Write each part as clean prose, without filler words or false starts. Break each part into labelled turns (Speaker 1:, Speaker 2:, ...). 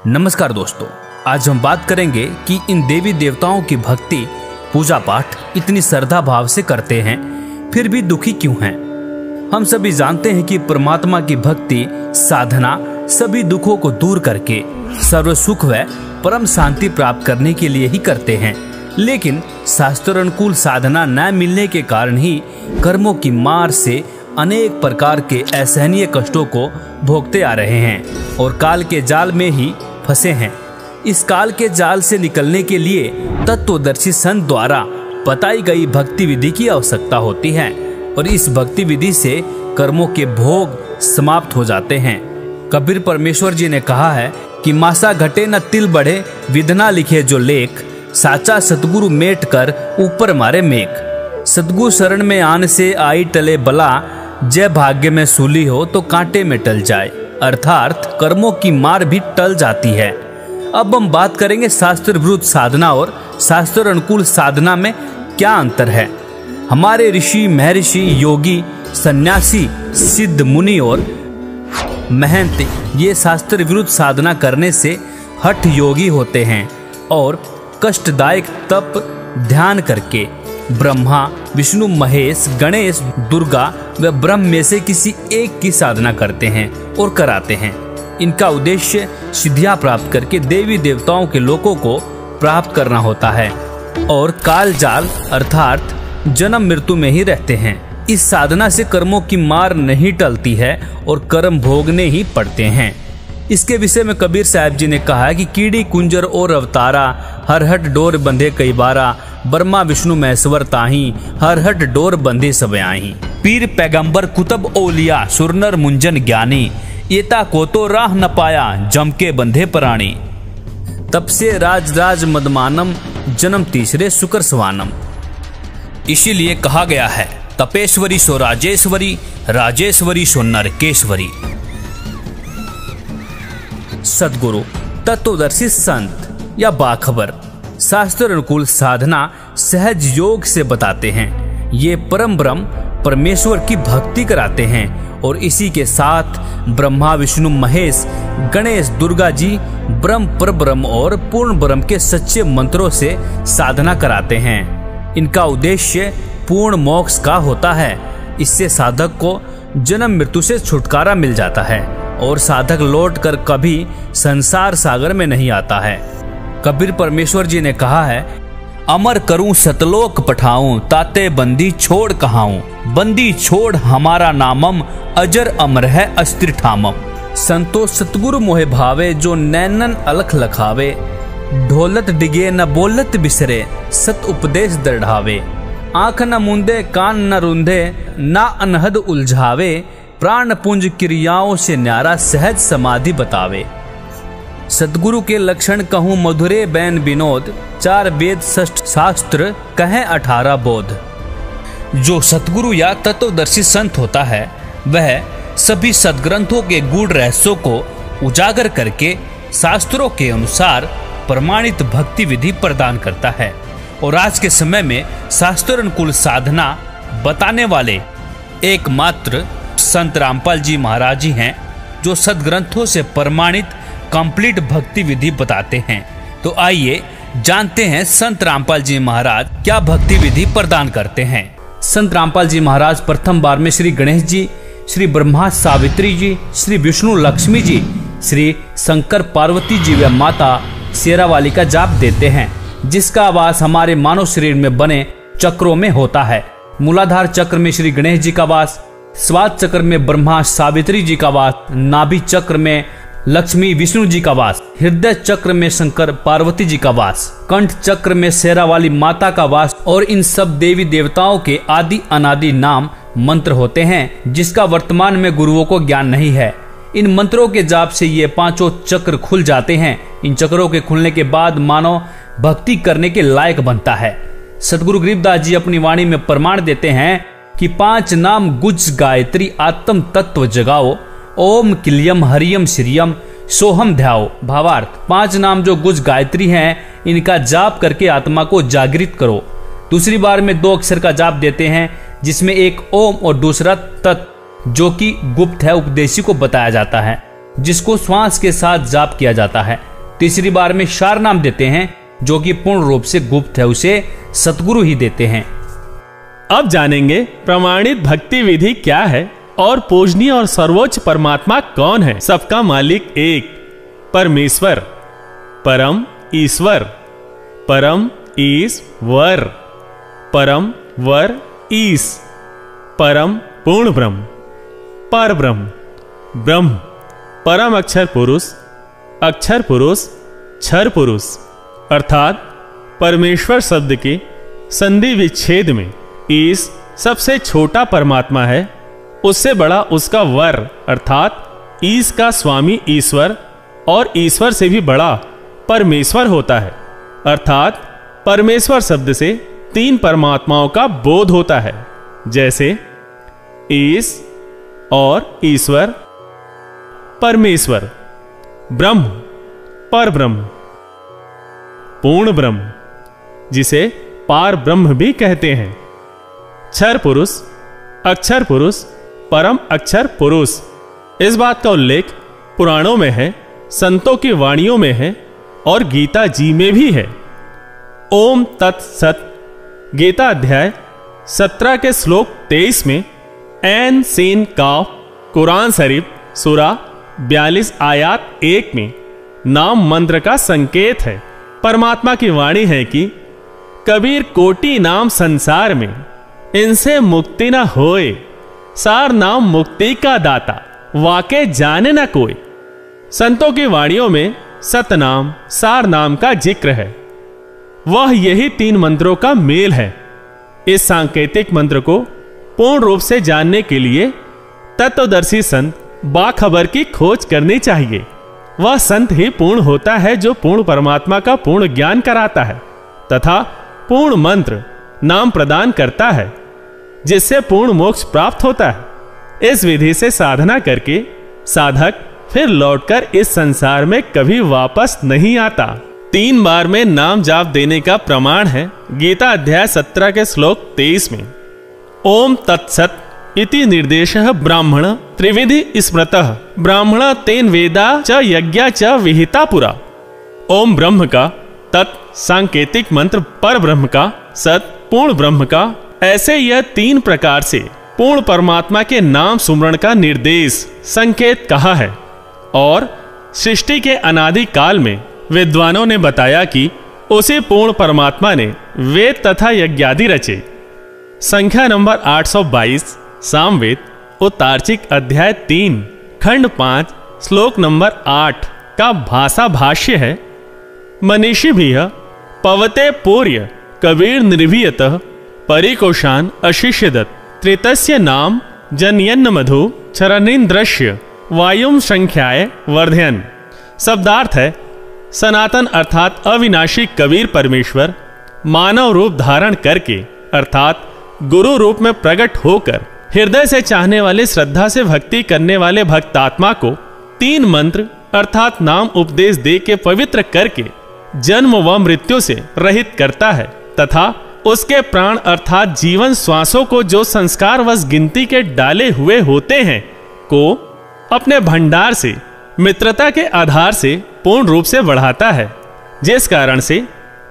Speaker 1: नमस्कार दोस्तों, आज हम बात करेंगे कि इन देवी देवताओं की भक्ति पूजा पाठ इतनी श्रद्धा भाव से करते हैं फिर भी दुखी क्यों हैं। हम सभी जानते हैं कि परमात्मा की भक्ति साधना सभी दुखों को दूर करके सर्व सुख व परम शांति प्राप्त करने के लिए ही करते हैं, लेकिन शास्त्रानुकूल साधना न मिलने के कारण ही कर्मों की मार से अनेक प्रकार के असहनीय कष्टों को भोगते आ रहे हैं और काल के जाल में ही फंसे हैं। इस काल के जाल से निकलने के लिए तत्वदर्शी संत द्वारा बताई गई भक्ति विधि की आवश्यकता होती है और इस भक्ति विधि से कर्मों के भोग समाप्त हो जाते हैं। कबीर परमेश्वर जी ने कहा है कि मासा घटे न तिल बढ़े, विधना लिखे जो लेख, साचा सतगुरु मेट कर ऊपर मारे मेघ। सतगुरु शरण में आन से आई टले बला, जय भाग्य में सूली हो तो कांटे में टल जाए। अर्थात कर्मों की मार भी टल जाती है। अब हम बात करेंगे शास्त्र विरुद्ध साधना और शास्त्र अनुकूल साधना में क्या अंतर है। हमारे ऋषि, महर्षि, योगी, सन्यासी, सिद्ध, मुनि और महंत ये शास्त्र विरुद्ध साधना करने से हठ योगी होते हैं और कष्टदायक तप ध्यान करके ब्रह्मा, विष्णु, महेश, गणेश, दुर्गा व ब्रह्म में से किसी एक की साधना करते हैं और कराते हैं। इनका उद्देश्य सिद्धियां प्राप्त करके देवी देवताओं के लोकों को प्राप्त करना होता है और काल जाल अर्थात जन्म मृत्यु में ही रहते हैं। इस साधना से कर्मों की मार नहीं टलती है और कर्म भोगने ही पड़ते हैं। इसके विषय में कबीर साहब जी ने कहा है कि कीड़ी कुंजर और अवतारा, हर हट डोर बंधे कई बारा, ब्रह्मा विष्णु महेश्वर ताही, हर हट डोर बंधे सब आही। पीर पैगंबर कुतुब ओलिया, सुरनर मुंजन ज्ञानी, एता को तो राह न पाया, जम के बंधे प्राणी। तब से राज राज मदमानम, जन्म तीसरे शुक्र स्वानम। इसीलिए कहा गया है तपेश्वरी सो राजेश्वरी, राजेश्वरी सो नरकेश्वरी। सद्गुरु, तत्वदर्शी संत या बाखबर शास्त्र अनुकूल साधना सहज योग से बताते हैं। ये परम ब्रह्म परमेश्वर की भक्ति कराते हैं और इसी के साथ ब्रह्मा, विष्णु, महेश, गणेश, दुर्गा जी ब्रह्म, परब्रह्म और पूर्ण ब्रह्म के सच्चे मंत्रों से साधना कराते हैं। इनका उद्देश्य पूर्ण मोक्ष का होता है। इससे साधक को जन्म मृत्यु से छुटकारा मिल जाता है और साधक लौटकर कभी संसार सागर में नहीं आता है। कबीर परमेश्वर जी ने कहा है, अमर करूं सतलोक पठाऊं, ताते बंदी छोड़ कहाऊं, बंदी छोड़ हमारा नामम, अजर अमर है अस्त्र ठामम। संतो सतगुरु मोहे भावे, जो नैनन अलख लखावे, ढोलत डिगे न बोलत बिसरे, सत उपदेश दृढ़ावे। आंख न मूंदे कान न रूंधे, ना अनहद उलझावे, प्राण पुंज क्रियाओं से न्यारा सहज समाधि बतावे। सतगुरु के लक्षण कहूँ मधुरे बैन विनोद, चार वेद षष्ठ शास्त्र कहें 18 बोध। जो सतगुरु या तत्वदर्शी संत होता है वह सभी सदग्रंथों के गूढ़ रहस्यों को उजागर करके शास्त्रों के अनुसार प्रमाणित भक्ति विधि प्रदान करता है और आज के समय में शास्त्र अनुकूल साधना बताने वाले एकमात्र संत रामपाल जी महाराज जी हैं जो सदग्रंथों से प्रमाणित कंप्लीट भक्ति विधि बताते हैं। तो आइए जानते हैं संत रामपाल जी महाराज क्या भक्ति विधि प्रदान करते हैं। संत रामपाल जी महाराज प्रथम बार में श्री गणेश जी, श्री ब्रह्मा सावित्री जी, श्री विष्णु लक्ष्मी जी, श्री शंकर पार्वती जी व माता शेरावाली का जाप देते हैं, जिसका आवास हमारे मानव शरीर में बने चक्रों में होता है। मूलाधार चक्र में श्री गणेश जी का वास, स्वाद चक्र में ब्रह्मा सावित्री जी का वास, नाभि चक्र में लक्ष्मी विष्णु जी का वास, हृदय चक्र में शंकर पार्वती जी का वास, कंठ चक्र में शेरावाली माता का वास और इन सब देवी देवताओं के आदि अनादि नाम मंत्र होते हैं, जिसका वर्तमान में गुरुओं को ज्ञान नहीं है। इन मंत्रों के जाप से ये पांचों चक्र खुल जाते हैं। इन चक्रों के खुलने के बाद मानव भक्ति करने के लायक बनता है। सतगुरु गरीबदास जी अपनी वाणी में प्रमाण देते हैं कि 5 नाम गुज गायत्री आत्म तत्व जगाओ, ओम किलियम हरियम श्रियम सोहम ध्याओ। भावार्थ, 5 नाम जो गुज गायत्री हैं इनका जाप करके आत्मा को जागृत करो। दूसरी बार में 2 अक्षर का जाप देते हैं, जिसमें एक ओम और दूसरा तत् जो कि गुप्त है, उपदेशी को बताया जाता है, जिसको श्वास के साथ जाप किया जाता है। तीसरी बार में शार नाम देते हैं, जो कि पूर्ण रूप से गुप्त है, उसे सतगुरु ही देते हैं।
Speaker 2: अब जानेंगे प्रमाणित भक्ति विधि क्या है और पूजनीय और सर्वोच्च परमात्मा कौन है। सबका मालिक एक परमेश्वर, परम ईश्वर, परम ईश्वर, परम वर ईश, परम पूर्ण ब्रह्म, पर ब्रह्म, ब्रह्म, परम अक्षर पुरुष, क्षर पुरुष। अर्थात परमेश्वर शब्द के संधि विच्छेद में ईश सबसे छोटा परमात्मा है, उससे बड़ा उसका वर अर्थात ईश का स्वामी ईश्वर, और ईश्वर से भी बड़ा परमेश्वर होता है। अर्थात परमेश्वर शब्द से तीन परमात्माओं का बोध होता है, जैसे ईश और ईश्वर, परमेश्वर, ब्रह्म, पर ब्रह्म, पूर्ण ब्रह्म, जिसे पार ब्रह्म भी कहते हैं, क्षर पुरुष, अक्षर पुरुष, परम अक्षर पुरुष। इस बात का उल्लेख पुराणों में है, संतों की वाणियों में है और गीता जी में भी है। ओम तत्सत गीता अध्याय 17 के श्लोक 23 में ऐन सीन काफ कुरान शरीफ सूरा 42 आयात 1 में नाम मंत्र का संकेत है। परमात्मा की वाणी है कि कबीर कोटि नाम संसार में, इनसे मुक्ति न होए, सार नाम मुक्ति का दाता, वाके जाने न कोई। संतों की वाणियों में सतनाम सार नाम का जिक्र है, वह यही तीन मंत्रों का मेल है। इस सांकेतिक मंत्र को पूर्ण रूप से जानने के लिए तत्वदर्शी संत बाखबर की खोज करनी चाहिए। वह संत ही पूर्ण होता है जो पूर्ण परमात्मा का पूर्ण ज्ञान कराता है तथा पूर्ण मंत्र नाम प्रदान करता है, जिससे पूर्ण मोक्ष प्राप्त होता है। इस विधि से साधना करके साधक फिर लौटकर इस संसार में कभी वापस नहीं आता। 3 बार में नाम जाप देने का प्रमाण है गीता अध्याय 17 के श्लोक 23 में ओम तत्सत इति निर्देशः ब्राह्मण त्रिविधि स्मृतः ब्राह्मण तेन वेदा च यज्ञा च विहिता पुरा। ओम ब्रह्म का, तत् सांकेतिक मंत्र पर ब्रह्म का, सत पूर्ण ब्रह्म का, ऐसे यह 3 प्रकार से पूर्ण परमात्मा के नाम सुमरण का निर्देश संकेत कहा है। और सृष्टि के अनादि काल में विद्वानों ने बताया कि उसी पूर्ण परमात्मा ने वेद तथा यज्ञादि रचे। संख्या नंबर 822 सामवेद उत्तार्चिक अध्याय 3 खंड 5 श्लोक नंबर 8 का भाषा भाष्य है। मनीषी भी पवते पूर्य कबीर निर्भीयतः परिकोशान अशिष्यदत् त्रितस्य नाम जनयन्न मधु चरणीन्द्रश्य वायुम संख्याय वर्धयन। शब्दार्थ है, सनातन अर्थात अविनाशी कबीर परमेश्वर मानव रूप धारण करके अर्थात गुरु रूप में प्रकट होकर हृदय से चाहने वाले श्रद्धा से भक्ति करने वाले भक्तात्मा को 3 मंत्र अर्थात नाम उपदेश दे के पवित्र करके जन्म व मृत्यु से रहित करता है तथा उसके प्राण अर्थात जीवन श्वासों को जो संस्कार वश गिनती के डाले हुए होते हैं को अपने भंडार से मित्रता के आधार से पूर्ण रूप से बढ़ाता है, जिस कारण से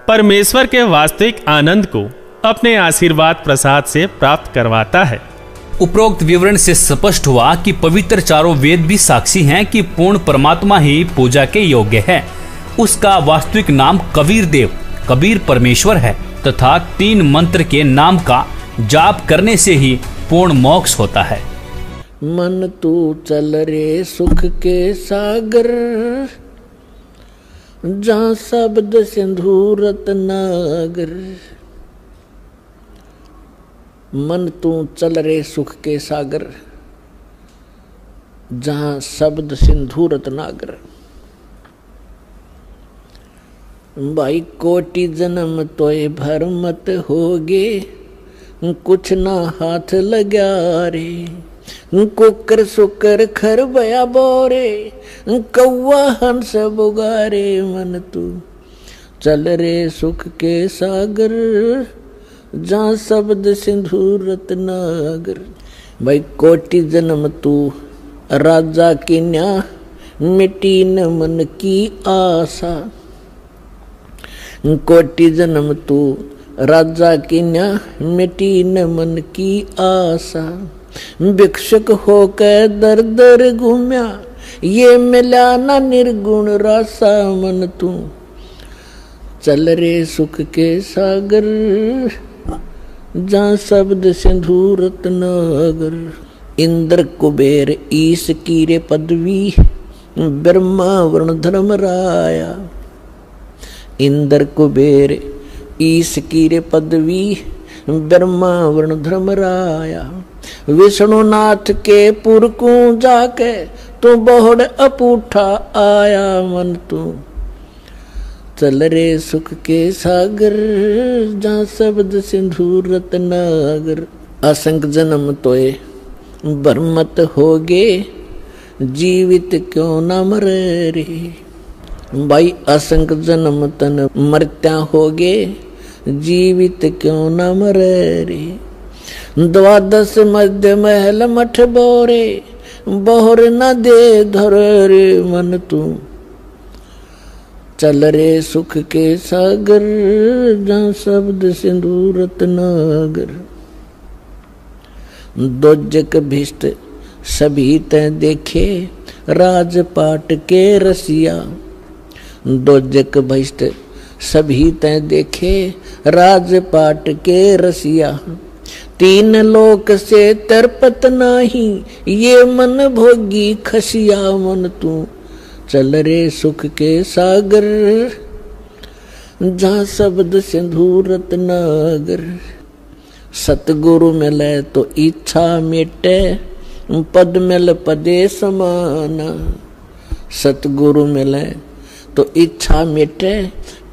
Speaker 2: परमेश्वर के वास्तविक आनंद को अपने आशीर्वाद प्रसाद से प्राप्त करवाता है।
Speaker 1: उपरोक्त विवरण से स्पष्ट हुआ कि पवित्र चारों वेद भी साक्षी हैं कि पूर्ण परमात्मा ही पूजा के योग्य है। उसका वास्तविक नाम कबीर देव कबीर परमेश्वर है तथा 3 मंत्र के नाम का जाप करने से ही पूर्ण मोक्ष होता है।
Speaker 3: मन तू चल रे सुख के सागर, जहाँ शब्द सिंधु रत्नागर। मन तू चल रे सुख के सागर, जहाँ शब्द सिंधु रत्नागर। भाई कोटि जन्म तोय भर मत होगे, कुछ ना हाथ लगा रे। कुकर सुकर खर बया बोरे, कौआ हंस बुगारे। मन तू चल रे सुख के सागर, जहाँ शब्द सिंधु रत्नागर। भाई कोटि जन्म तू राजा की न्या मिटी न मन की आशा। कोटि जन्म तू राजा की न्या, मिटी न मन की आशा। भिक्षुक होकर दर दर घूम्या, ये मिला ना निर्गुण रासा मन तू। चल रे सुख के सागर, जहाँ शब्द सिंधु रत्नागर। इंद्र कुबेर ईश की रे पदवी, ब्रह्मा वरुण धर्म राया। इंद्र कुबेर ईश की रे पदवी, ब्रह्मा वरुण धर्म राया। विष्णुनाथ के पुर को जाके, तू बहुड़ अपूठा आया मन तू। चल रे सुख के सागर, जहाँ शब्द सिंधु रत्नागर। असंख जन्म तोए बरमत होगे, जीवित क्यों न मरे रे। भाई असंख जन्म तन मरत्या होगे, जीवित क्यों न मरे रे। द्वादश मध्य महल मठ बोरे, बहुर न दे धर रे मन तू। चल रे सुख के सागर, जहाँ शब्द सिंधु रत्नागर। दोजक भिष्ट सभी तय देखे, राजपाट के रसिया। दोजक भिष्ट सभी तय देखे, राजपाट के रसिया। तीन लोक से तरपत नाही, ये मन भोगी खसिया मन तू। चल रे सुख के सागर, जहाँ शब्द सिंधु रत्नागर। सतगुरु मिले तो इच्छा मिटे, पद मिल पदे समाना। सतगुरु मिले तो इच्छा मिटे,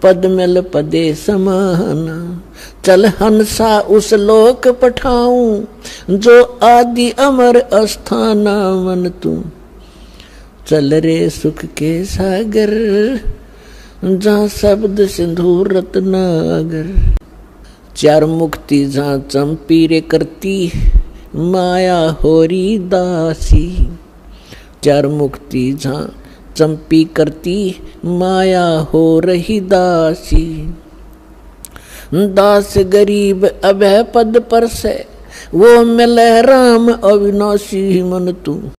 Speaker 3: पद मिल पदे समाना। चल हंसा उस लोक पठाऊं, जो आदि अमर अस्थाना मन तू। चल रे सुख के सागर, जहाँ शब्द सिंधु रत्नागर। चार मुक्ति जहाँ चंपी रे करती, माया होरी दासी। चार मुक्ति जहाँ चंपी करती, माया हो रही दासी। दास गरीब अभय पद पर से, वो मिले राम अविनाशी मन तू।